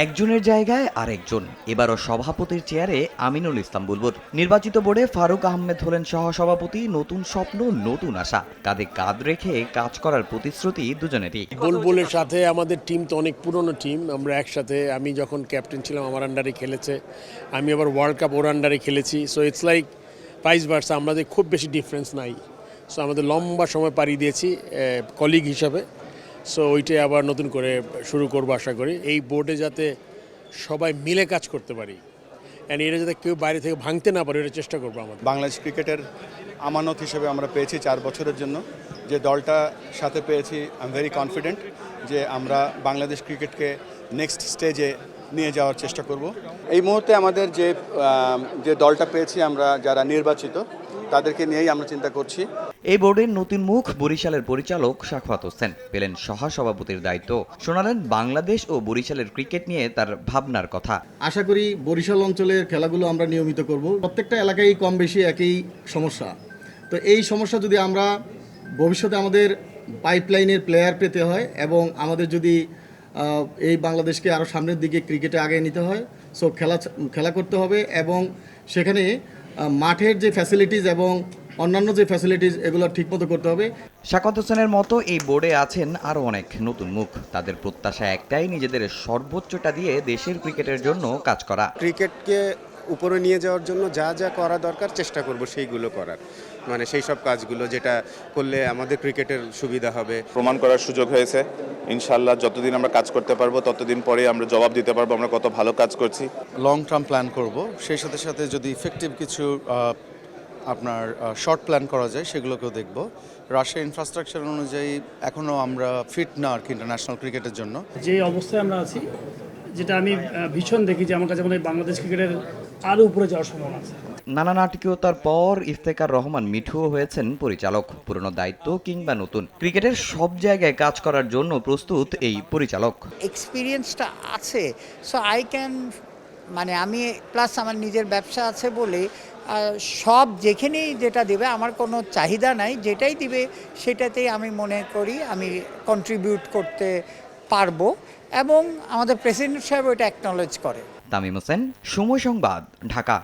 একজনের জায়গায় আরেকজন, এবারও সভাপতির চেয়ারে আমিনুল ইসলাম বুলবুল। নির্বাচিত বোর্ডে ফারুক আহমেদ হলেন সহসভাপতি। নতুন স্বপ্ন, নতুন আশা, কাঁধে কাঁধ রেখে কাজ করার প্রতিশ্রুতি দুজনেরই। বুলবুলের সাথে আমাদের টিম তো অনেক পুরনো টিম, আমরা একসাথে, আমি যখন ক্যাপ্টেন ছিলাম আমার আন্ডারে খেলেছে, আমি আবার ওয়ার্ল্ড কাপ ওর আন্ডারে খেলেছি। So it's like vice versa, আমাদের খুব বেশি ডিফারেন্স নাই। সো আমাদের লম্বা সময় পাড়ি দিয়েছি কলিগ হিসাবে। সো ওইটাই আবার নতুন করে শুরু করবো আশা করি। এই বোর্ডে যাতে সবাই মিলে কাজ করতে পারি, অ্যান্ড এটা যাতে কেউ বাইরে থেকে ভাঙতে না পারে, এটা চেষ্টা করবো আমাদের। বাংলাদেশ ক্রিকেটের আমানত হিসেবে আমরা পেয়েছি 4 বছরের জন্য। যে দলটা সাথে পেয়েছি, আই এম ভেরি কনফিডেন্ট যে আমরা বাংলাদেশ ক্রিকেটকে নেক্সট স্টেজে নিয়ে যাওয়ার চেষ্টা করব। এই মুহূর্তে আমাদের যে দলটা পেয়েছি আমরা, যারা নির্বাচিত, তাদেরকে নিয়েই আমরা চিন্তা করছি। এই বোর্ডের নতুন মুখ বরিশালের পরিচালক সাখাওয়াত হোসেন পেলেন সহসভাপতির দায়িত্ব। শোনালেন বাংলাদেশ ও বরিশালের ক্রিকেট নিয়ে তার ভাবনার কথা। আশা করি বরিশাল অঞ্চলের খেলাগুলো আমরা নিয়মিত করব। প্রত্যেকটা এলাকায় কম বেশি একই সমস্যা। তো এই সমস্যা যদি আমরা ভবিষ্যতে আমাদের পাইপলাইনের প্লেয়ার পেতে হয় এবং আমাদের যদি এই বাংলাদেশকে আরও সামনের দিকে ক্রিকেটে আগে নিতে হয়, সো খেলা করতে হবে এবং সেখানে মাঠের যে ফ্যাসিলিটিস এবং অন্যান্য যে ফ্যাসিলিটিস এগুলো ঠিকমতো করতে হবে। সাখাওয়াত হোসেনের মতো এই বোর্ডে আছেন আরও অনেক নতুন মুখ। তাদের প্রত্যাশা একটাই, নিজেদের সর্বোচ্চটা দিয়ে দেশের ক্রিকেটের জন্য কাজ করা। ক্রিকেটকে উপরে নিয়ে যাওয়ার জন্য যা যা করা দরকার চেষ্টা করব সেইগুলো করার, মানে সেই সব কাজগুলো যেটা করলে আমাদের ক্রিকেটের সুবিধা হবে। প্রমাণ করার সুযোগ হয়েছে। ইনশাল্লাহ যতদিন আমরা কাজ করতে পারবো ততদিন পরে আমরা জবাব দিতে পারবো আমরা কত ভালো কাজ করছি। লং টার্ম প্ল্যান করব, সেই সাথে সাথে যদি ইফেক্টিভ কিছু আপনার শর্ট প্ল্যান করা যায় সেগুলোকেও দেখব। রাশিয়ার ইনফ্রাস্ট্রাকচার অনুযায়ী এখনও আমরা ফিট না আর কি ইন্টারন্যাশনাল ক্রিকেটের জন্য। যে অবস্থায় আমরা আছি, যেটা আমি ভীষণ দেখি যে আমার কাছে মনে হয় বাংলাদেশ ক্রিকেটের আরও উপরে যাওয়ার সম্ভাবনা আছে। নানা নাটকীয়তার পর ইফতেখার রহমান মিঠুও হয়েছেন পরিচালক। পুরনো দায়িত্ব কিংবা নতুন, ক্রিকেটের সব জায়গায় কাজ করার জন্য প্রস্তুত এই পরিচালক। এক্সপিরিয়েন্সটা আছে, সো আই ক্যান, মানে আমি প্লাস আমার নিজের ব্যবসা আছে বলে সব যেখানেই যেটা দেবে আমার কোনো চাহিদা নাই, যেটাই দিবে সেটাতেই আমি মনে করি আমি কন্ট্রিবিউট করতে পারবো এবং আমাদের প্রেসিডেন্ট সাহেব ওইটা অ্যাকনলেজ করে। তামিম হোসেন, সময় সংবাদ, ঢাকা।